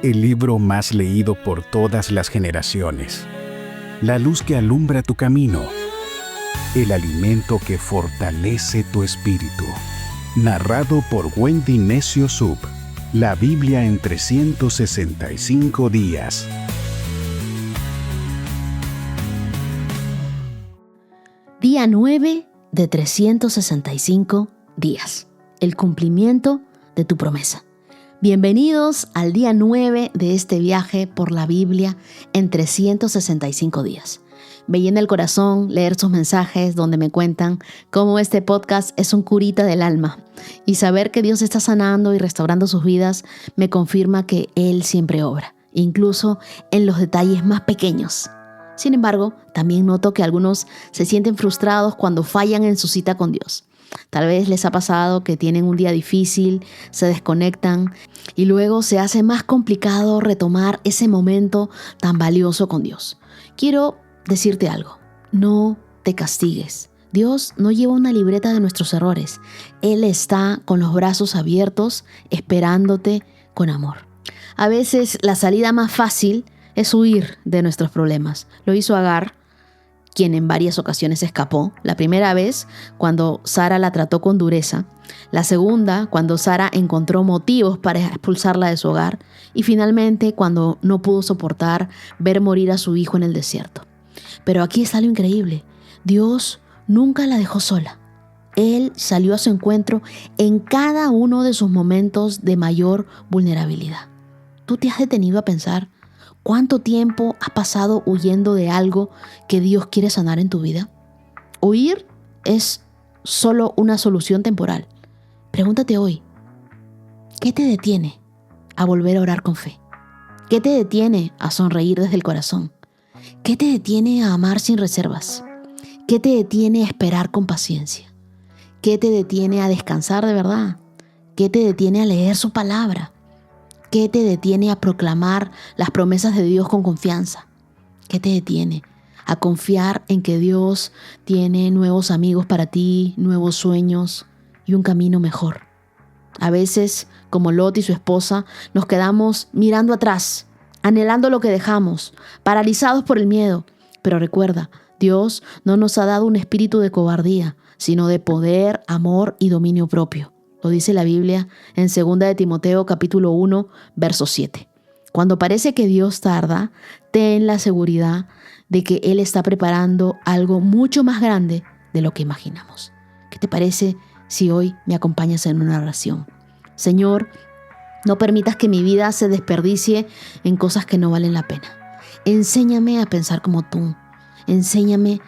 el libro más leído por todas las generaciones, la luz que alumbra tu camino, el alimento que fortalece tu espíritu. Narrado por Wendy Necio Sub, la Biblia en 365 días. Día 9 de 365 días. El cumplimiento de tu promesa. Bienvenidos al día 9 de este viaje por la Biblia en 365 días. Me llena el corazón leer sus mensajes donde me cuentan cómo este podcast es un curita del alma. Y saber que Dios está sanando y restaurando sus vidas me confirma que Él siempre obra, incluso en los detalles más pequeños. Sin embargo, también noto que algunos se sienten frustrados cuando fallan en su cita con Dios. Tal vez les ha pasado que tienen un día difícil, se desconectan y luego se hace más complicado retomar ese momento tan valioso con Dios. Quiero decirte algo, no te castigues. Dios no lleva una libreta de nuestros errores. Él está con los brazos abiertos, esperándote con amor. A veces la salida más fácil es huir de nuestros problemas. Lo hizo Agar, quien en varias ocasiones escapó. La primera vez, cuando Sara la trató con dureza. La segunda, cuando Sara encontró motivos para expulsarla de su hogar. Y finalmente, cuando no pudo soportar ver morir a su hijo en el desierto. Pero aquí está lo increíble. Dios nunca la dejó sola. Él salió a su encuentro en cada uno de sus momentos de mayor vulnerabilidad. ¿Tú te has detenido a pensar cuánto tiempo has pasado huyendo de algo que Dios quiere sanar en tu vida? Huir es solo una solución temporal. Pregúntate hoy, ¿qué te detiene a volver a orar con fe? ¿Qué te detiene a sonreír desde el corazón? ¿Qué te detiene a amar sin reservas? ¿Qué te detiene a esperar con paciencia? ¿Qué te detiene a descansar de verdad? ¿Qué te detiene a leer su palabra? ¿Qué te detiene a proclamar las promesas de Dios con confianza? ¿Qué te detiene a confiar en que Dios tiene nuevos amigos para ti, nuevos sueños y un camino mejor? A veces, como Lot y su esposa, nos quedamos mirando atrás, anhelando lo que dejamos, paralizados por el miedo. Pero recuerda, Dios no nos ha dado un espíritu de cobardía, sino de poder, amor y dominio propio. Lo dice la Biblia en 2 de Timoteo capítulo 1, verso 7. Cuando parece que Dios tarda, ten la seguridad de que Él está preparando algo mucho más grande de lo que imaginamos. ¿Qué te parece si hoy me acompañas en una oración? Señor, no permitas que mi vida se desperdicie en cosas que no valen la pena. Enséñame a pensar como tú. Enséñame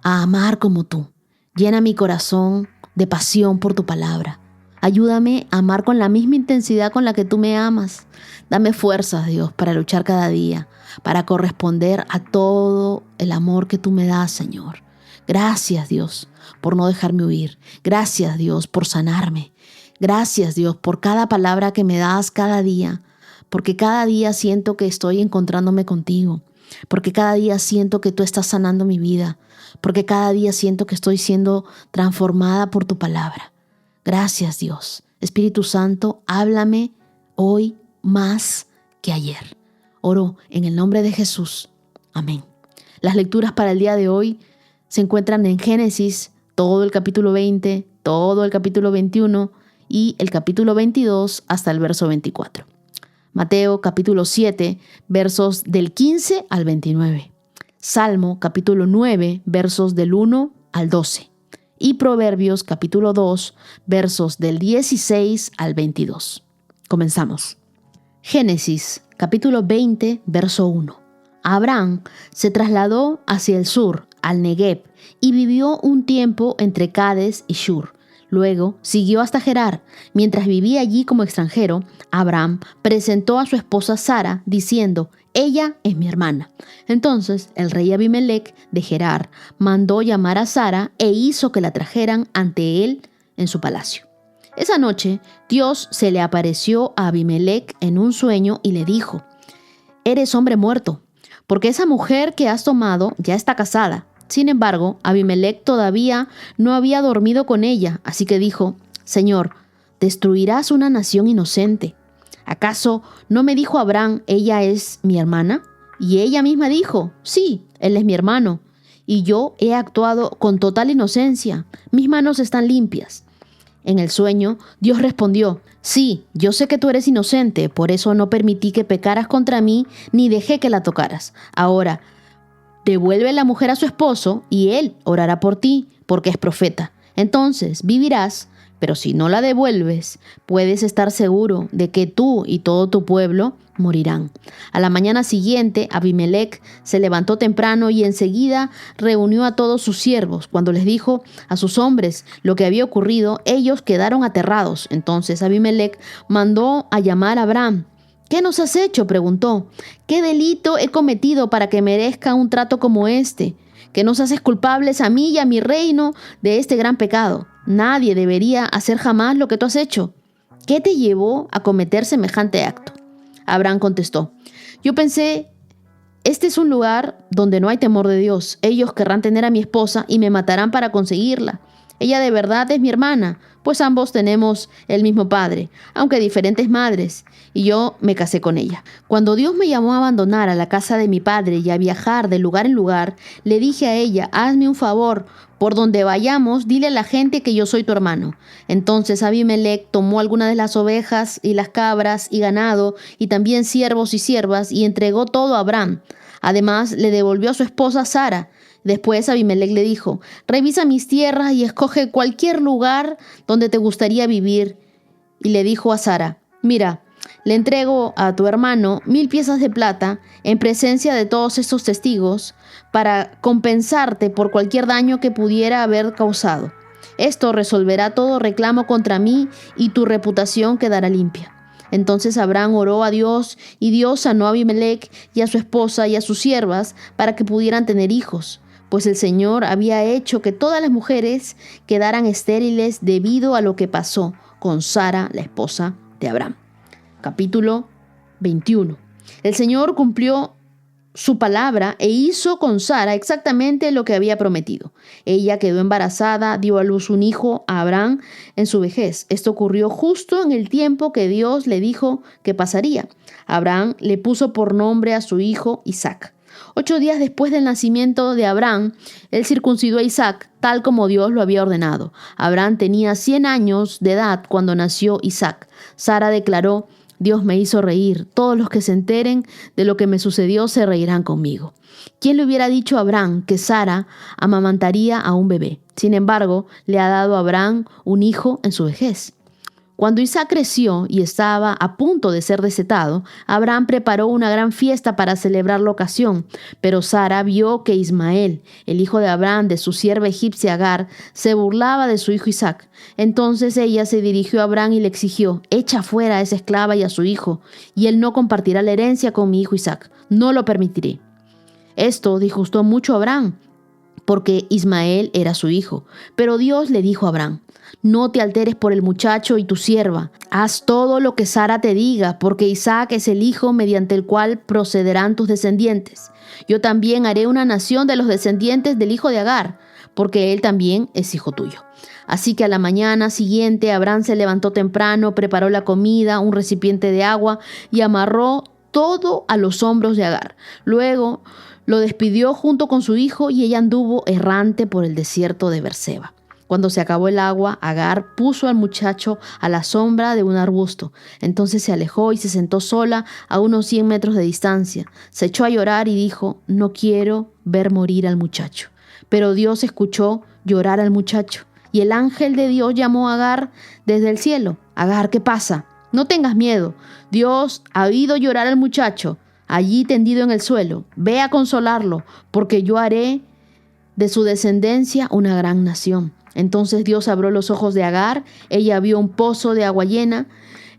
a amar como tú. Llena mi corazón de pasión por tu palabra. Ayúdame a amar con la misma intensidad con la que tú me amas. Dame fuerzas, Dios, para luchar cada día, para corresponder a todo el amor que tú me das, Señor. Gracias, Dios, por no dejarme huir. Gracias, Dios, por sanarme. Gracias, Dios, por cada palabra que me das cada día, porque cada día siento que estoy encontrándome contigo, porque cada día siento que tú estás sanando mi vida, porque cada día siento que estoy siendo transformada por tu palabra. Gracias, Dios. Espíritu Santo, háblame hoy más que ayer. Oro en el nombre de Jesús. Amén. Las lecturas para el día de hoy se encuentran en Génesis, todo el capítulo 20, todo el capítulo 21 y el capítulo 22 hasta el verso 24. Mateo capítulo 7, versos del 15 al 29. Salmo capítulo 9, versos del 1 al 12. Y Proverbios capítulo 2, versos del 16 al 22. Comenzamos. Génesis capítulo 20, verso 1. Abraham se trasladó hacia el sur, al Negev, y vivió un tiempo entre Cades y Shur. Luego siguió hasta Gerar. Mientras vivía allí como extranjero, Abraham presentó a su esposa Sara, diciendo: «Ella es mi hermana». Entonces el rey Abimelec de Gerar mandó llamar a Sara e hizo que la trajeran ante él en su palacio. Esa noche Dios se le apareció a Abimelec en un sueño y le dijo: «Eres hombre muerto, porque esa mujer que has tomado ya está casada». Sin embargo, Abimelec todavía no había dormido con ella, así que dijo: «Señor, destruirás una nación inocente. ¿Acaso no me dijo Abraham, ella es mi hermana? Y ella misma dijo, sí, él es mi hermano. Y yo he actuado con total inocencia. Mis manos están limpias. En el sueño, Dios respondió, sí, yo sé que tú eres inocente, por eso no permití que pecaras contra mí, ni dejé que la tocaras. Ahora, devuelve la mujer a su esposo, y él orará por ti, porque es profeta. Entonces vivirás, pero si no la devuelves, puedes estar seguro de que tú y todo tu pueblo morirán. A la mañana siguiente, Abimelec se levantó temprano y enseguida reunió a todos sus siervos. Cuando les dijo a sus hombres lo que había ocurrido, ellos quedaron aterrados. Entonces Abimelec mandó a llamar a Abraham. ¿Qué nos has hecho?, preguntó. ¿Qué delito he cometido para que merezca un trato como este? Que nos haces culpables a mí y a mi reino de este gran pecado. Nadie debería hacer jamás lo que tú has hecho. ¿Qué te llevó a cometer semejante acto? Abraham contestó, yo pensé, este es un lugar donde no hay temor de Dios. Ellos querrán tener a mi esposa y me matarán para conseguirla. Ella de verdad es mi hermana, pues ambos tenemos el mismo padre, aunque diferentes madres, y yo me casé con ella. Cuando Dios me llamó a abandonar a la casa de mi padre y a viajar de lugar en lugar, le dije a ella, hazme un favor, por donde vayamos, dile a la gente que yo soy tu hermano. Entonces Abimelec tomó algunas de las ovejas y las cabras y ganado, y también siervos y siervas, y entregó todo a Abraham. Además, le devolvió a su esposa Sara. Después Abimelec le dijo, revisa mis tierras y escoge cualquier lugar donde te gustaría vivir. Y le dijo a Sara, mira, le entrego a tu hermano 1000 piezas de plata en presencia de todos estos testigos para compensarte por cualquier daño que pudiera haber causado. Esto resolverá todo reclamo contra mí y tu reputación quedará limpia. Entonces Abraham oró a Dios y Dios sanó a Abimelec y a su esposa y a sus siervas para que pudieran tener hijos, pues el Señor había hecho que todas las mujeres quedaran estériles debido a lo que pasó con Sara, la esposa de Abraham. Capítulo 21. El Señor cumplió su palabra e hizo con Sara exactamente lo que había prometido. Ella quedó embarazada, dio a luz un hijo a Abraham en su vejez. Esto ocurrió justo en el tiempo que Dios le dijo que pasaría. Abraham le puso por nombre a su hijo Isaac. 8 días después del nacimiento de Abraham, él circuncidó a Isaac, tal como Dios lo había ordenado. Abraham tenía 100 años de edad cuando nació Isaac. Sara declaró, Dios me hizo reír. Todos los que se enteren de lo que me sucedió se reirán conmigo. ¿Quién le hubiera dicho a Abraham que Sara amamantaría a un bebé? Sin embargo, le ha dado a Abraham un hijo en su vejez. Cuando Isaac creció y estaba a punto de ser destetado, Abraham preparó una gran fiesta para celebrar la ocasión. Pero Sara vio que Ismael, el hijo de Abraham, de su sierva egipcia Agar, se burlaba de su hijo Isaac. Entonces ella se dirigió a Abraham y le exigió, echa fuera a esa esclava y a su hijo, y él no compartirá la herencia con mi hijo Isaac. No lo permitiré. Esto disgustó mucho a Abraham, porque Ismael era su hijo. Pero Dios le dijo a Abraham, no te alteres por el muchacho y tu sierva. Haz todo lo que Sara te diga, porque Isaac es el hijo mediante el cual procederán tus descendientes. Yo también haré una nación de los descendientes del hijo de Agar, porque él también es hijo tuyo. Así que a la mañana siguiente Abraham se levantó temprano, preparó la comida, un recipiente de agua y amarró todo a los hombros de Agar. Luego lo despidió junto con su hijo y ella anduvo errante por el desierto de Berseba. Cuando se acabó el agua, Agar puso al muchacho a la sombra de un arbusto. Entonces se alejó y se sentó sola a unos 100 metros de distancia. Se echó a llorar y dijo, no quiero ver morir al muchacho. Pero Dios escuchó llorar al muchacho. Y el ángel de Dios llamó a Agar desde el cielo. Agar, ¿qué pasa? No tengas miedo. Dios ha oído llorar al muchacho, allí tendido en el suelo. Ve a consolarlo, porque yo haré de su descendencia una gran nación. Entonces Dios abrió los ojos de Agar, ella vio un pozo de agua llena,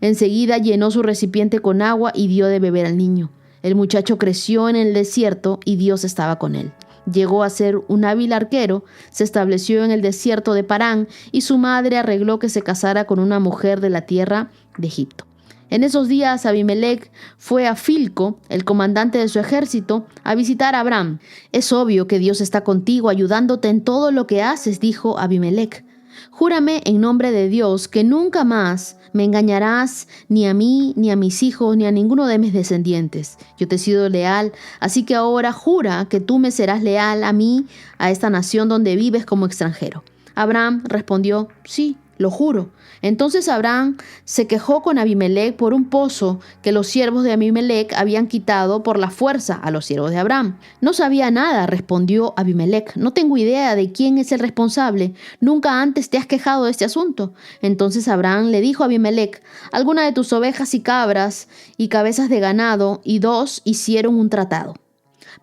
enseguida llenó su recipiente con agua y dio de beber al niño. El muchacho creció en el desierto y Dios estaba con él. Llegó a ser un hábil arquero, se estableció en el desierto de Parán y su madre arregló que se casara con una mujer de la tierra de Egipto. En esos días Abimelec fue a Filco, el comandante de su ejército, a visitar a Abraham. Es obvio que Dios está contigo, ayudándote en todo lo que haces, dijo Abimelec. júrame en nombre de Dios que nunca más me engañarás ni a mí, ni a mis hijos, ni a ninguno de mis descendientes. Yo te he sido leal, así que ahora jura que tú me serás leal a mí, a esta nación donde vives como extranjero. Abraham respondió, sí, lo juro. Entonces Abraham se quejó con Abimelec por un pozo que los siervos de Abimelec habían quitado por la fuerza a los siervos de Abraham. No sabía nada, respondió Abimelec. No tengo idea de quién es el responsable. Nunca antes te has quejado de este asunto. Entonces Abraham le dijo a Abimelec, alguna de tus ovejas y cabras y cabezas de ganado y dos hicieron un tratado.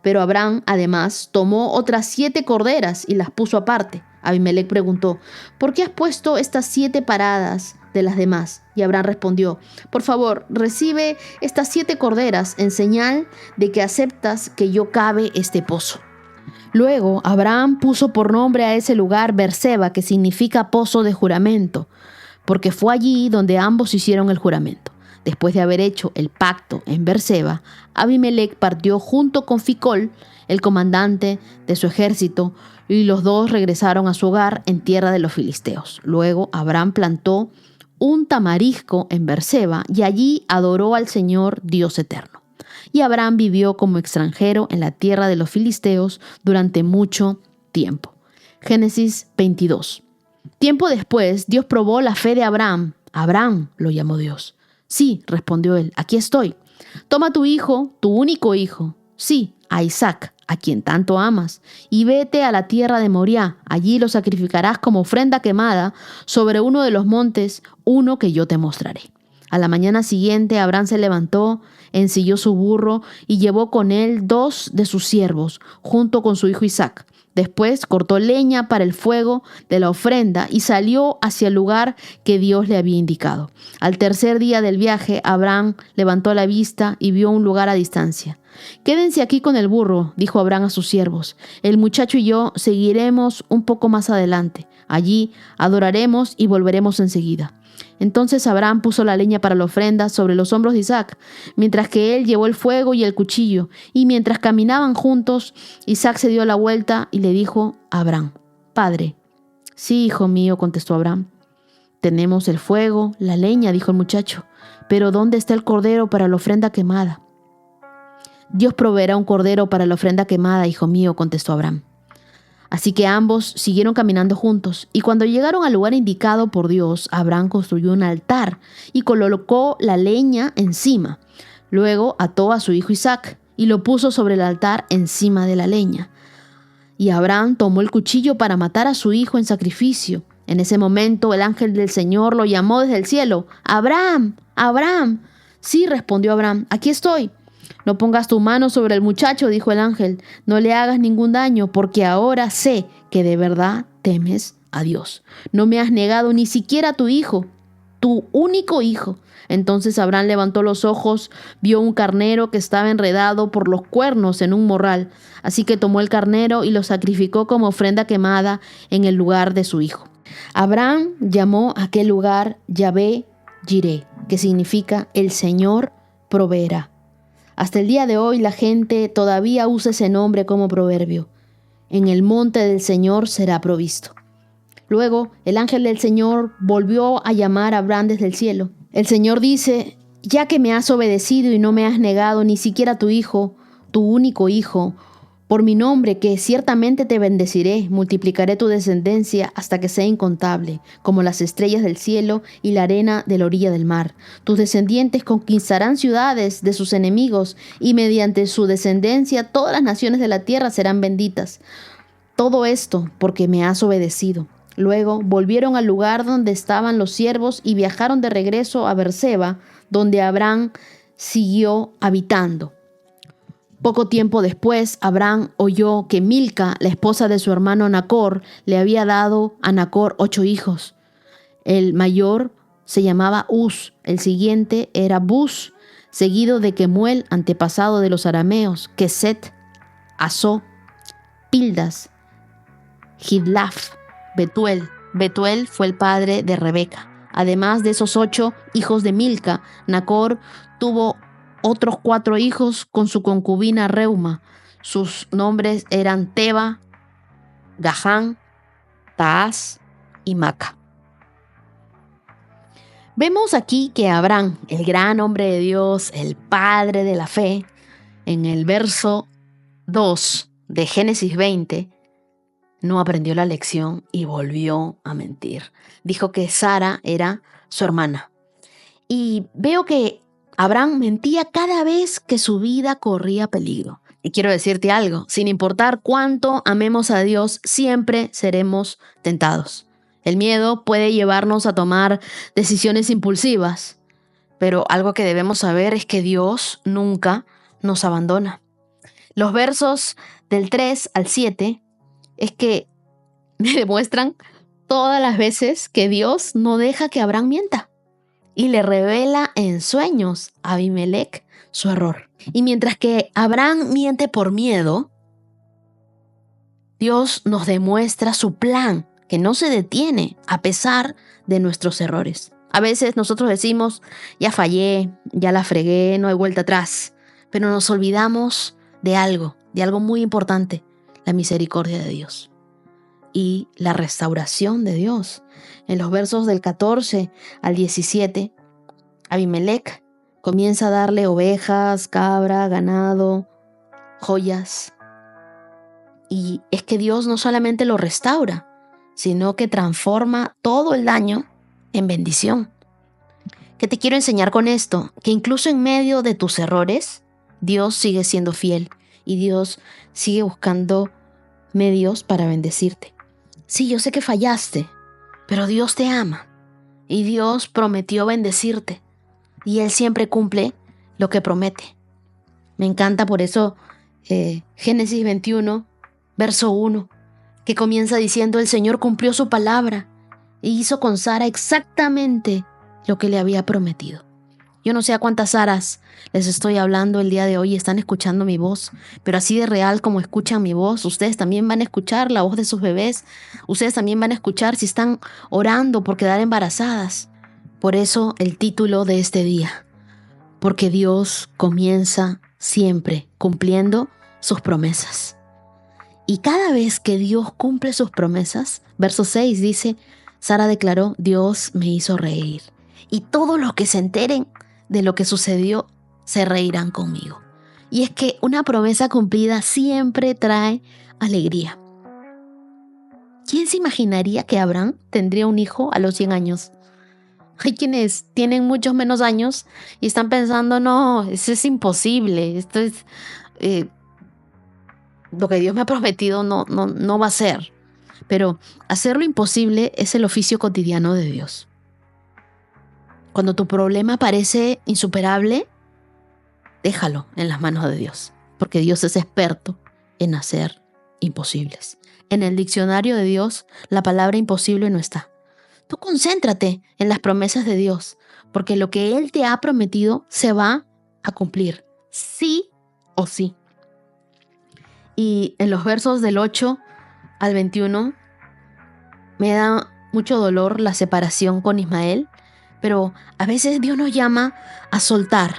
Pero Abraham, además, tomó otras 7 corderas y las puso aparte. Abimelec preguntó, ¿por qué has puesto estas 7 paradas de las demás? Y Abraham respondió, por favor, recibe estas 7 corderas en señal de que aceptas que yo cave este pozo. Luego Abraham puso por nombre a ese lugar Berseba, que significa pozo de juramento, porque fue allí donde ambos hicieron el juramento. Después de haber hecho el pacto en Berseba, Abimelec partió junto con Ficol, el comandante de su ejército, y los dos regresaron a su hogar en tierra de los filisteos. Luego Abraham plantó un tamarisco en Berseba y allí adoró al Señor Dios eterno. Y Abraham vivió como extranjero en la tierra de los filisteos durante mucho tiempo. Génesis 22. Tiempo después, Dios probó la fe de Abraham. Abraham, lo llamó Dios. Sí, respondió él, aquí estoy. Toma tu hijo, tu único hijo, sí, a Isaac, a quien tanto amas, y vete a la tierra de Moriah. Allí lo sacrificarás como ofrenda quemada sobre uno de los montes, uno que yo te mostraré. A la mañana siguiente Abraham se levantó, ensilló su burro y llevó con él 2 de sus siervos, junto con su hijo Isaac. Después cortó leña para el fuego de la ofrenda y salió hacia el lugar que Dios le había indicado. Al tercer día del viaje, Abraham levantó la vista y vio un lugar a distancia. «Quédense aquí con el burro», dijo Abraham a sus siervos. «El muchacho y yo seguiremos un poco más adelante. Allí adoraremos y volveremos enseguida». Entonces Abraham puso la leña para la ofrenda sobre los hombros de Isaac, mientras que él llevó el fuego y el cuchillo. Y mientras caminaban juntos, Isaac se dio la vuelta y le dijo a Abraham, «Padre». «Sí, hijo mío», contestó Abraham. «Tenemos el fuego, la leña», dijo el muchacho, «pero ¿dónde está el cordero para la ofrenda quemada?» «Dios proveerá un cordero para la ofrenda quemada, hijo mío», contestó Abraham. Así que ambos siguieron caminando juntos, y cuando llegaron al lugar indicado por Dios, Abraham construyó un altar y colocó la leña encima. Luego ató a su hijo Isaac y lo puso sobre el altar encima de la leña. Y Abraham tomó el cuchillo para matar a su hijo en sacrificio. En ese momento el ángel del Señor lo llamó desde el cielo. «¡Abraham! ¡Abraham!». «Sí», respondió Abraham, «aquí estoy». «No pongas tu mano sobre el muchacho», dijo el ángel. «No le hagas ningún daño, porque ahora sé que de verdad temes a Dios. No me has negado ni siquiera a tu hijo, tu único hijo». Entonces Abraham levantó los ojos, vio un carnero que estaba enredado por los cuernos en un morral. Así que tomó el carnero y lo sacrificó como ofrenda quemada en el lugar de su hijo. Abraham llamó a aquel lugar Yahvé Jireh, que significa el Señor proveerá. Hasta el día de hoy la gente todavía usa ese nombre como proverbio. En el monte del Señor será provisto. Luego el ángel del Señor volvió a llamar a Abraham desde el cielo. El Señor dice, «Ya que me has obedecido y no me has negado ni siquiera a tu hijo, tu único hijo, por mi nombre, que ciertamente te bendeciré, multiplicaré tu descendencia hasta que sea incontable, como las estrellas del cielo y la arena de la orilla del mar. Tus descendientes conquistarán ciudades de sus enemigos, y mediante su descendencia todas las naciones de la tierra serán benditas. Todo esto porque me has obedecido». Luego volvieron al lugar donde estaban los siervos y viajaron de regreso a Berseba, donde Abraham siguió habitando. Poco tiempo después, Abraham oyó que Milca, la esposa de su hermano Nacor, le había dado a Nacor 8 hijos. El mayor se llamaba Uz, el siguiente era Buz, seguido de Kemuel, antepasado de los arameos, Keset, Asó, Pildas, Gidlaf, Betuel. Betuel fue el padre de Rebeca. Además de esos 8 hijos de Milca, Nacor tuvo otros 4 hijos con su concubina Reuma. Sus nombres eran Teba, Gahán, Taás y Maca. Vemos aquí que Abraham, el gran hombre de Dios, el padre de la fe, en el verso 2 de Génesis 20, no aprendió la lección y volvió a mentir. Dijo que Sara era su hermana. Y veo que Abraham mentía cada vez que su vida corría peligro. Y quiero decirte algo, sin importar cuánto amemos a Dios, siempre seremos tentados. El miedo puede llevarnos a tomar decisiones impulsivas, pero algo que debemos saber es que Dios nunca nos abandona. Los versos del 3 al 7 es que me demuestran todas las veces que Dios no deja que Abraham mienta y le revela en sueños a Abimelec su error. Y mientras que Abraham miente por miedo, Dios nos demuestra su plan, que no se detiene a pesar de nuestros errores. A veces nosotros decimos, ya fallé, ya la fregué, no hay vuelta atrás, pero nos olvidamos de algo muy importante, la misericordia de Dios y la restauración de Dios. En los versos del 14 al 17, Abimelec comienza a darle ovejas, cabra, ganado, joyas. Y es que Dios no solamente lo restaura, sino que transforma todo el daño en bendición. ¿Qué te quiero enseñar con esto? Que incluso en medio de tus errores, Dios sigue siendo fiel y Dios sigue buscando medios para bendecirte. Sí, yo sé que fallaste, pero Dios te ama y Dios prometió bendecirte y Él siempre cumple lo que promete. Me encanta por eso Génesis 21, verso 1, que comienza diciendo: el Señor cumplió su palabra y hizo con Sara exactamente lo que le había prometido. Yo no sé a cuántas Saras les estoy hablando el día de hoy y están escuchando mi voz, pero así de real como escuchan mi voz, ustedes también van a escuchar la voz de sus bebés, ustedes también van a escuchar si están orando por quedar embarazadas. Por eso el título de este día, porque Dios comienza siempre cumpliendo sus promesas. Y cada vez que Dios cumple sus promesas, verso 6 dice, Sara declaró, Dios me hizo reír. Y todos los que se enteren de lo que sucedió se reirán conmigo. Y es que una promesa cumplida siempre trae alegría. ¿Quién se imaginaría que Abraham tendría un hijo a los 100 años? Hay quienes tienen muchos menos años y están pensando, no, eso es imposible, esto es... lo que Dios me ha prometido no va a ser. Pero hacer lo imposible es el oficio cotidiano de Dios. Cuando tu problema parece insuperable, déjalo en las manos de Dios, porque Dios es experto en hacer imposibles. En el diccionario de Dios, la palabra imposible no está. Tú concéntrate en las promesas de Dios, porque lo que Él te ha prometido se va a cumplir, sí o sí. Y en los versos del 8 al 21 me da mucho dolor la separación con Ismael, pero a veces Dios nos llama a soltar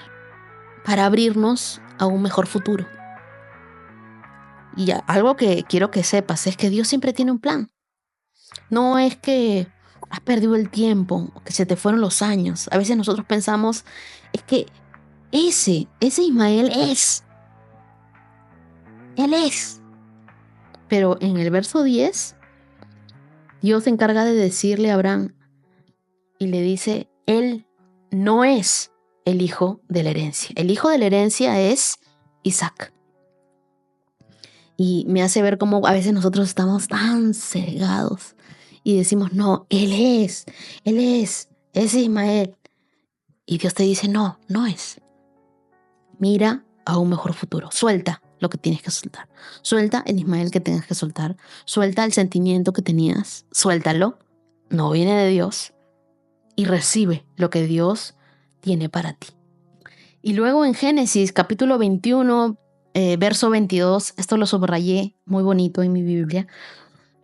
para abrirnos a un mejor futuro. Y algo que quiero que sepas es que Dios siempre tiene un plan. No es que has perdido el tiempo, que se te fueron los años. A veces nosotros pensamos, es que ese Ismael Él es. Pero en el verso 10, Dios se encarga de decirle a Abraham y le dice, Él no es el hijo de la herencia. El hijo de la herencia es Isaac. Y me hace ver cómo a veces nosotros estamos tan cegados y decimos, no, Él es Ismael. Y Dios te dice, no es. Mira a un mejor futuro. Suelta lo que tienes que soltar. Suelta el Ismael que tengas que soltar. Suelta el sentimiento que tenías. Suéltalo. No viene de Dios. Y recibe lo que Dios tiene para ti. Y luego en Génesis capítulo 21, verso 22, esto lo subrayé muy bonito en mi Biblia,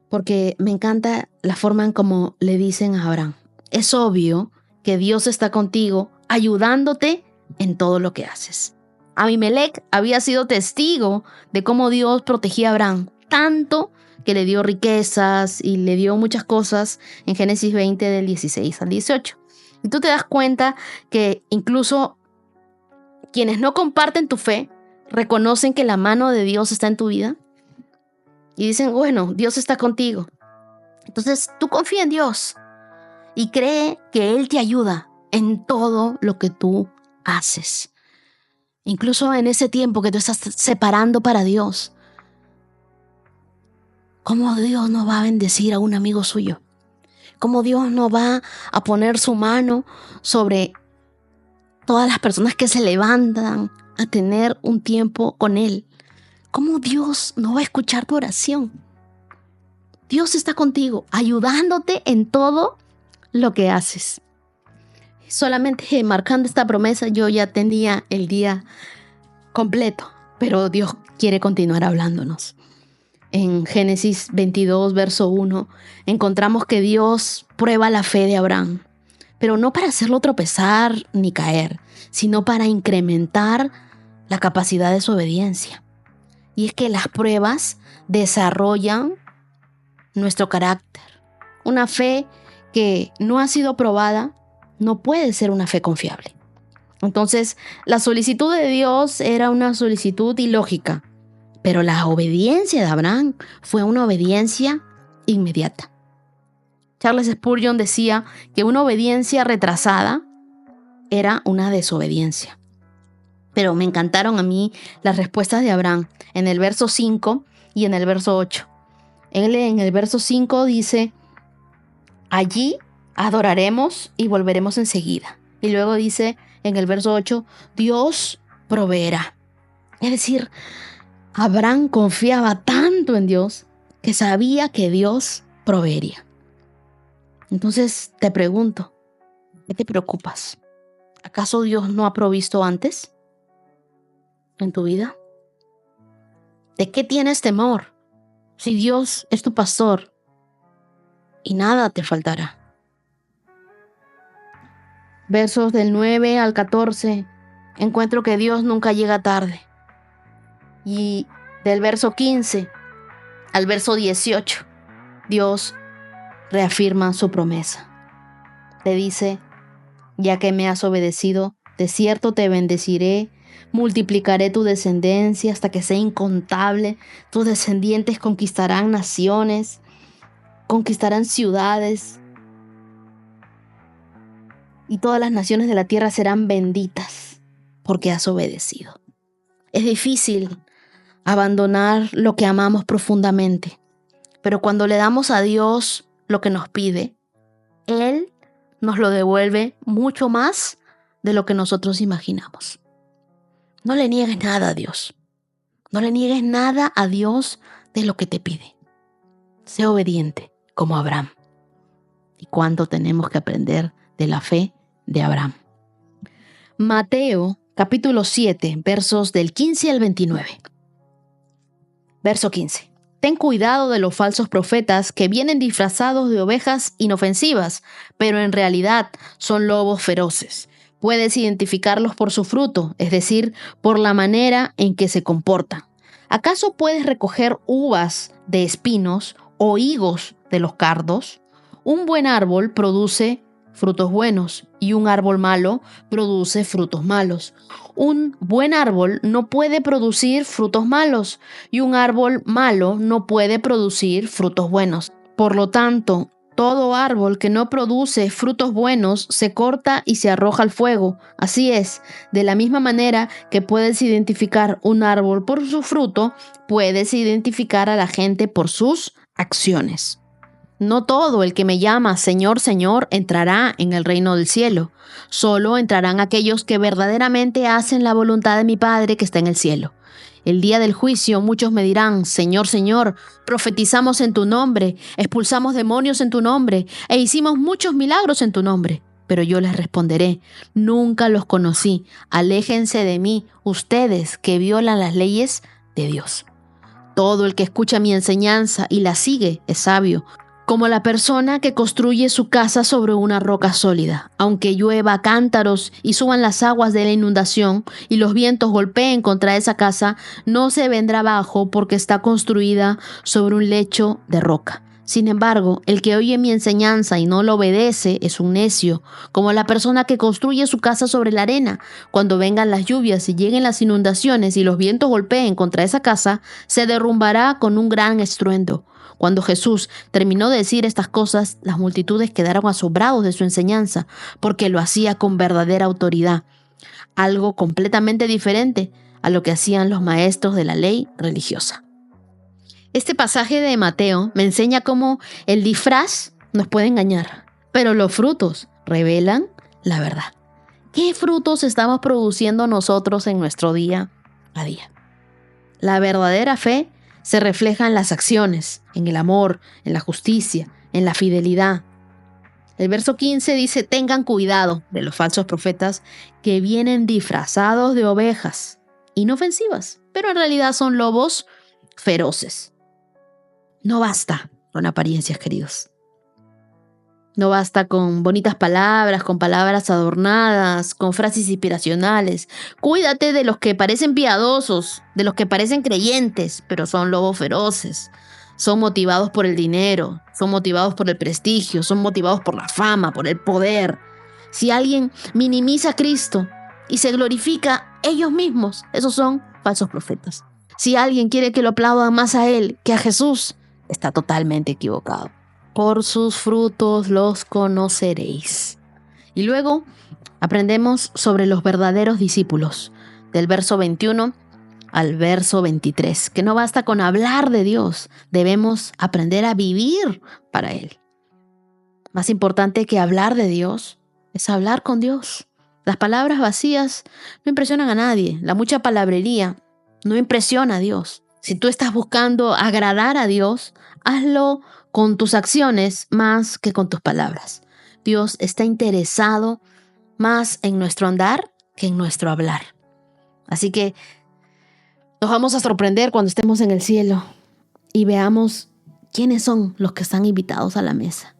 porque me encanta la forma en cómo le dicen a Abraham. Es obvio que Dios está contigo, ayudándote en todo lo que haces. Abimelec había sido testigo de cómo Dios protegía a Abraham, tanto que le dio riquezas y le dio muchas cosas en Génesis 20 del 16 al 18. Y tú te das cuenta que incluso quienes no comparten tu fe reconocen que la mano de Dios está en tu vida y dicen, bueno, Dios está contigo. Entonces tú confía en Dios y cree que Él te ayuda en todo lo que tú haces. Incluso en ese tiempo que tú estás separando para Dios. ¿Cómo Dios no va a bendecir a un amigo suyo? ¿Cómo Dios no va a poner su mano sobre todas las personas que se levantan a tener un tiempo con Él? ¿Cómo Dios no va a escuchar tu oración? Dios está contigo, ayudándote en todo lo que haces. Solamente marcando esta promesa yo ya tenía el día completo, pero Dios quiere continuar hablándonos. En Génesis 22, verso 1, encontramos que Dios prueba la fe de Abraham, pero no para hacerlo tropezar ni caer, sino para incrementar la capacidad de su obediencia. Y es que las pruebas desarrollan nuestro carácter. Una fe que no ha sido probada no puede ser una fe confiable. Entonces, la solicitud de Dios era una solicitud ilógica, pero la obediencia de Abraham fue una obediencia inmediata. Charles Spurgeon decía que una obediencia retrasada era una desobediencia. Pero me encantaron a mí las respuestas de Abraham en el verso 5 y en el verso 8. Él en el verso 5 dice, allí adoraremos y volveremos enseguida. Y luego dice en el verso 8, Dios proveerá. Es decir, Abraham confiaba tanto en Dios que sabía que Dios proveería. Entonces te pregunto, ¿qué te preocupas? ¿Acaso Dios no ha provisto antes en tu vida? ¿De qué tienes temor? Si Dios es tu pastor y nada te faltará. Versos del 9 al 14, encuentro que Dios nunca llega tarde. Y del verso 15 al verso 18, Dios reafirma su promesa. Te dice, ya que me has obedecido, de cierto te bendeciré, multiplicaré tu descendencia hasta que sea incontable. Tus descendientes conquistarán naciones, conquistarán ciudades, y todas las naciones de la tierra serán benditas porque has obedecido. Es difícil abandonar lo que amamos profundamente, pero cuando le damos a Dios lo que nos pide, Él nos lo devuelve mucho más de lo que nosotros imaginamos. No le niegues nada a Dios. No le niegues nada a Dios de lo que te pide. Sé obediente como Abraham. ¿Y cuánto tenemos que aprender de la fe de Abraham? Mateo capítulo 7, versos del 15 al 29. Verso 15. Ten cuidado de los falsos profetas que vienen disfrazados de ovejas inofensivas, pero en realidad son lobos feroces. Puedes identificarlos por su fruto, es decir, por la manera en que se comportan. ¿Acaso puedes recoger uvas de espinos o higos de los cardos? Un buen árbol produce frutos buenos y un árbol malo produce frutos malos. Un buen árbol no puede producir frutos malos y un árbol malo no puede producir frutos buenos. Por lo tanto, todo árbol que no produce frutos buenos se corta y se arroja al fuego. Así es, de la misma manera que puedes identificar un árbol por su fruto, puedes identificar a la gente por sus acciones. No todo el que me llama Señor, Señor entrará en el reino del cielo. Solo entrarán aquellos que verdaderamente hacen la voluntad de mi Padre que está en el cielo. El día del juicio muchos me dirán, Señor, Señor, profetizamos en tu nombre, expulsamos demonios en tu nombre e hicimos muchos milagros en tu nombre. Pero yo les responderé, nunca los conocí, aléjense de mí, ustedes que violan las leyes de Dios. Todo el que escucha mi enseñanza y la sigue es sabio. Como la persona que construye su casa sobre una roca sólida. Aunque llueva a cántaros y suban las aguas de la inundación y los vientos golpeen contra esa casa, no se vendrá abajo porque está construida sobre un lecho de roca. Sin embargo, el que oye mi enseñanza y no lo obedece es un necio, como la persona que construye su casa sobre la arena. Cuando vengan las lluvias y lleguen las inundaciones y los vientos golpeen contra esa casa, se derrumbará con un gran estruendo. Cuando Jesús terminó de decir estas cosas, las multitudes quedaron asombrados de su enseñanza, porque lo hacía con verdadera autoridad, algo completamente diferente a lo que hacían los maestros de la ley religiosa. Este pasaje de Mateo me enseña cómo el disfraz nos puede engañar, pero los frutos revelan la verdad. ¿Qué frutos estamos produciendo nosotros en nuestro día a día? La verdadera fe se refleja en las acciones, en el amor, en la justicia, en la fidelidad. El verso 15 dice: tengan cuidado de los falsos profetas que vienen disfrazados de ovejas inofensivas, pero en realidad son lobos feroces. No basta con apariencias, queridos. No basta con bonitas palabras, con palabras adornadas, con frases inspiracionales. Cuídate de los que parecen piadosos, de los que parecen creyentes, pero son lobos feroces. Son motivados por el dinero, son motivados por el prestigio, son motivados por la fama, por el poder. Si alguien minimiza a Cristo y se glorifica ellos mismos, esos son falsos profetas. Si alguien quiere que lo aplaudan más a él que a Jesús, está totalmente equivocado. Por sus frutos los conoceréis. Y luego aprendemos sobre los verdaderos discípulos, del verso 21 al verso 23, que no basta con hablar de Dios, debemos aprender a vivir para Él. Más importante que hablar de Dios es hablar con Dios. Las palabras vacías no impresionan a nadie, la mucha palabrería no impresiona a Dios. Si tú estás buscando agradar a Dios, hazlo con tus acciones más que con tus palabras. Dios está interesado más en nuestro andar que en nuestro hablar. Así que nos vamos a sorprender cuando estemos en el cielo y veamos quiénes son los que están invitados a la mesa.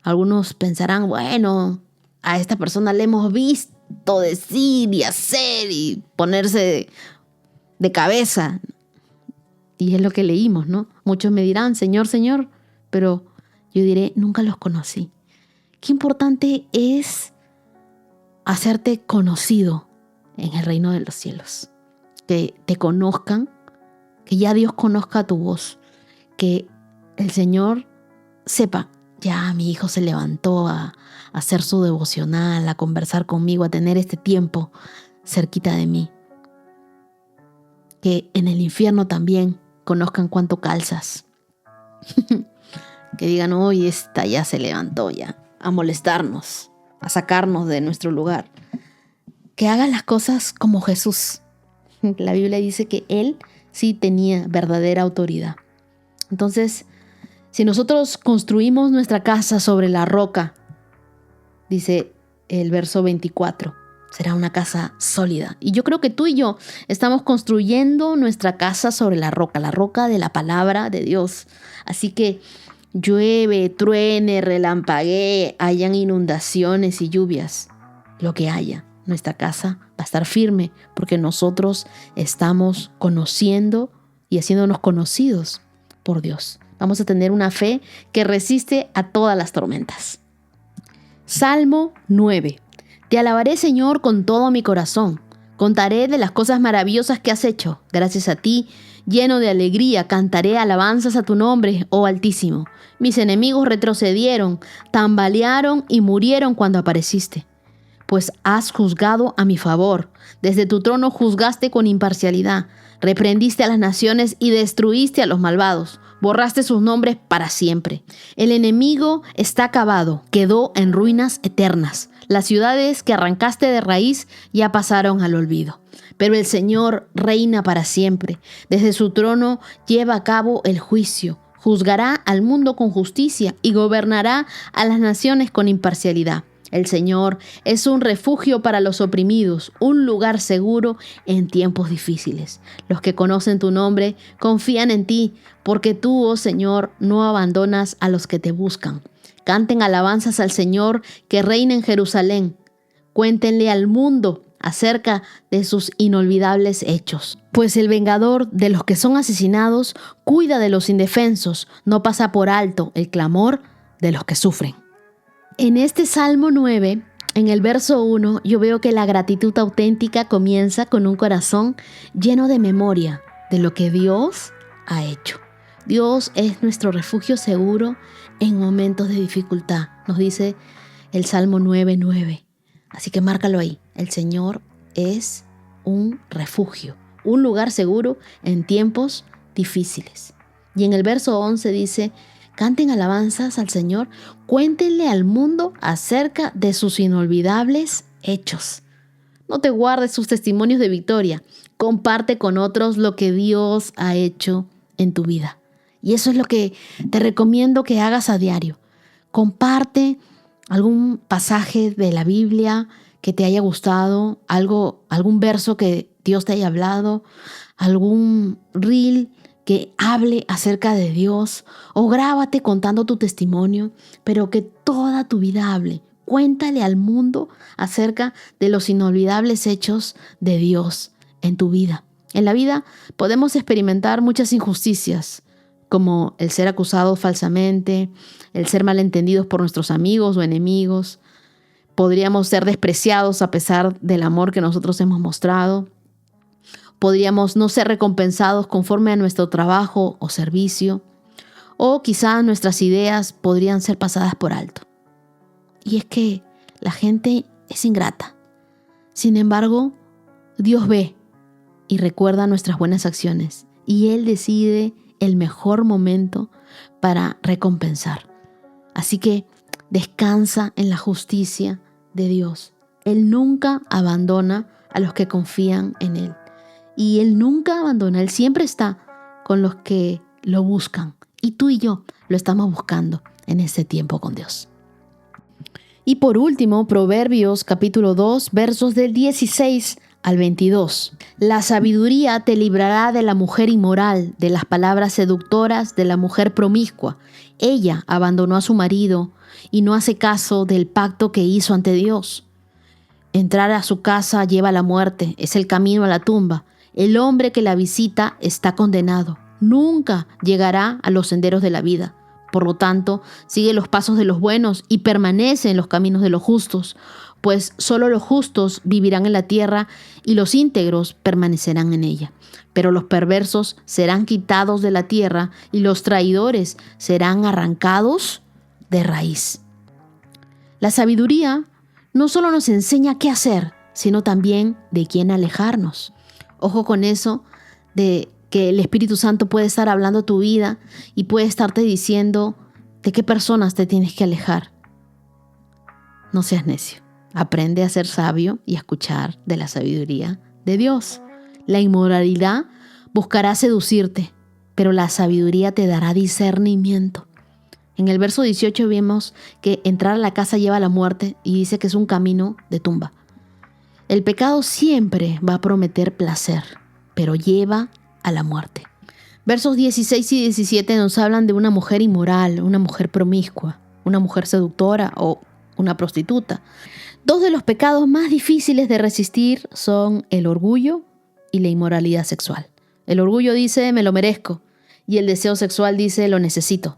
Algunos pensarán, bueno, a esta persona le hemos visto decir y hacer y ponerse de cabeza. Y es lo que leímos, ¿no? Muchos me dirán, Señor, Señor, pero yo diré, nunca los conocí. Qué importante es hacerte conocido en el reino de los cielos. Que te conozcan, que ya Dios conozca tu voz, que el Señor sepa, ya mi hijo se levantó a hacer su devocional, a conversar conmigo, a tener este tiempo cerquita de mí. Que en el infierno también conozcan cuánto calzas. Que digan, hoy esta ya se levantó ya a molestarnos, a sacarnos de nuestro lugar. Que hagan las cosas como Jesús. La Biblia dice que Él sí tenía verdadera autoridad. Entonces, si nosotros construimos nuestra casa sobre la roca, dice el verso 24, será una casa sólida. Y yo creo que tú y yo estamos construyendo nuestra casa sobre la roca de la palabra de Dios. Así que llueve, truene, relampaguee, hayan inundaciones y lluvias, lo que haya, nuestra casa va a estar firme porque nosotros estamos conociendo y haciéndonos conocidos por Dios. Vamos a tener una fe que resiste a todas las tormentas. Salmo 9. Te alabaré, Señor, con todo mi corazón. Contaré de las cosas maravillosas que has hecho. Gracias a ti, lleno de alegría, cantaré alabanzas a tu nombre, oh Altísimo. Mis enemigos retrocedieron, tambalearon y murieron cuando apareciste. Pues has juzgado a mi favor. Desde tu trono juzgaste con imparcialidad. Reprendiste a las naciones y destruiste a los malvados. Borraste sus nombres para siempre. El enemigo está acabado, quedó en ruinas eternas. Las ciudades que arrancaste de raíz ya pasaron al olvido. Pero el Señor reina para siempre. Desde su trono lleva a cabo el juicio. Juzgará al mundo con justicia y gobernará a las naciones con imparcialidad. El Señor es un refugio para los oprimidos, un lugar seguro en tiempos difíciles. Los que conocen tu nombre confían en ti, porque tú, oh Señor, no abandonas a los que te buscan. Canten alabanzas al Señor que reina en Jerusalén. Cuéntenle al mundo acerca de sus inolvidables hechos. Pues el vengador de los que son asesinados cuida de los indefensos, no pasa por alto el clamor de los que sufren. En este Salmo 9, en el verso 1, yo veo que la gratitud auténtica comienza con un corazón lleno de memoria de lo que Dios ha hecho. Dios es nuestro refugio seguro en momentos de dificultad, nos dice el Salmo 9:9. Así que márcalo ahí. El Señor es un refugio, un lugar seguro en tiempos difíciles. Y en el verso 11 dice: canten alabanzas al Señor, cuéntenle al mundo acerca de sus inolvidables hechos. No te guardes sus testimonios de victoria, comparte con otros lo que Dios ha hecho en tu vida. Y eso es lo que te recomiendo que hagas a diario. Comparte algún pasaje de la Biblia que te haya gustado, algún verso que Dios te haya hablado, algún reel que hable acerca de Dios, o grábate contando tu testimonio, pero que toda tu vida hable. Cuéntale al mundo acerca de los inolvidables hechos de Dios en tu vida. En la vida podemos experimentar muchas injusticias, como el ser acusados falsamente, el ser malentendidos por nuestros amigos o enemigos. Podríamos ser despreciados a pesar del amor que nosotros hemos mostrado. Podríamos no ser recompensados conforme a nuestro trabajo o servicio. O quizá nuestras ideas podrían ser pasadas por alto. Y es que la gente es ingrata. Sin embargo, Dios ve y recuerda nuestras buenas acciones. Y Él decide el mejor momento para recompensar. Así que descansa en la justicia de Dios. Él nunca abandona a los que confían en Él. Y Él nunca abandona, Él siempre está con los que lo buscan. Y tú y yo lo estamos buscando en este tiempo con Dios. Y por último, Proverbios capítulo 2, versos del 16 al 22. La sabiduría te librará de la mujer inmoral, de las palabras seductoras de la mujer promiscua. Ella abandonó a su marido y no hace caso del pacto que hizo ante Dios. Entrar a su casa lleva a la muerte, es el camino a la tumba. El hombre que la visita está condenado. Nunca llegará a los senderos de la vida. Por lo tanto, sigue los pasos de los buenos y permanece en los caminos de los justos, pues solo los justos vivirán en la tierra y los íntegros permanecerán en ella. Pero los perversos serán quitados de la tierra y los traidores serán arrancados de raíz. La sabiduría no solo nos enseña qué hacer, sino también de quién alejarnos. Ojo con eso de que el Espíritu Santo puede estar hablando a tu vida y puede estarte diciendo de qué personas te tienes que alejar. No seas necio. Aprende a ser sabio y a escuchar de la sabiduría de Dios. La inmoralidad buscará seducirte, pero la sabiduría te dará discernimiento. En el verso 18 vemos que entrar a la casa lleva a la muerte y dice que es un camino de tumba. El pecado siempre va a prometer placer, pero lleva a la muerte. Versos 16 y 17 nos hablan de una mujer inmoral, una mujer promiscua, una mujer seductora o una prostituta. Dos de los pecados más difíciles de resistir son el orgullo y la inmoralidad sexual. El orgullo dice, me lo merezco, y el deseo sexual dice, lo necesito.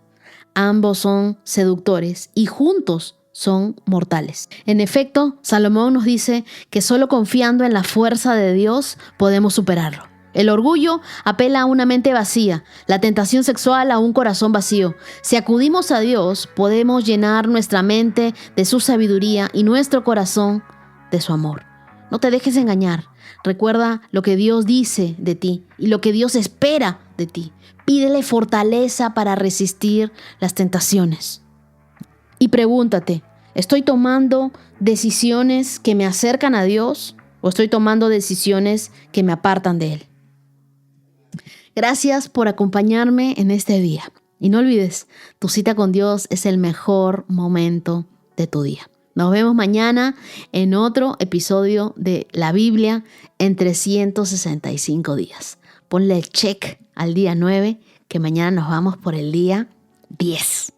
Ambos son seductores y juntos son mortales. En efecto, Salomón nos dice que solo confiando en la fuerza de Dios podemos superarlo. El orgullo apela a una mente vacía, la tentación sexual a un corazón vacío. Si acudimos a Dios, podemos llenar nuestra mente de su sabiduría y nuestro corazón de su amor. No te dejes engañar. Recuerda lo que Dios dice de ti y lo que Dios espera de ti. Pídele fortaleza para resistir las tentaciones. Y pregúntate, ¿estoy tomando decisiones que me acercan a Dios o estoy tomando decisiones que me apartan de Él? Gracias por acompañarme en este día. Y no olvides, tu cita con Dios es el mejor momento de tu día. Nos vemos mañana en otro episodio de la Biblia en 365 días. Ponle el check al día 9, que mañana nos vamos por el día 10.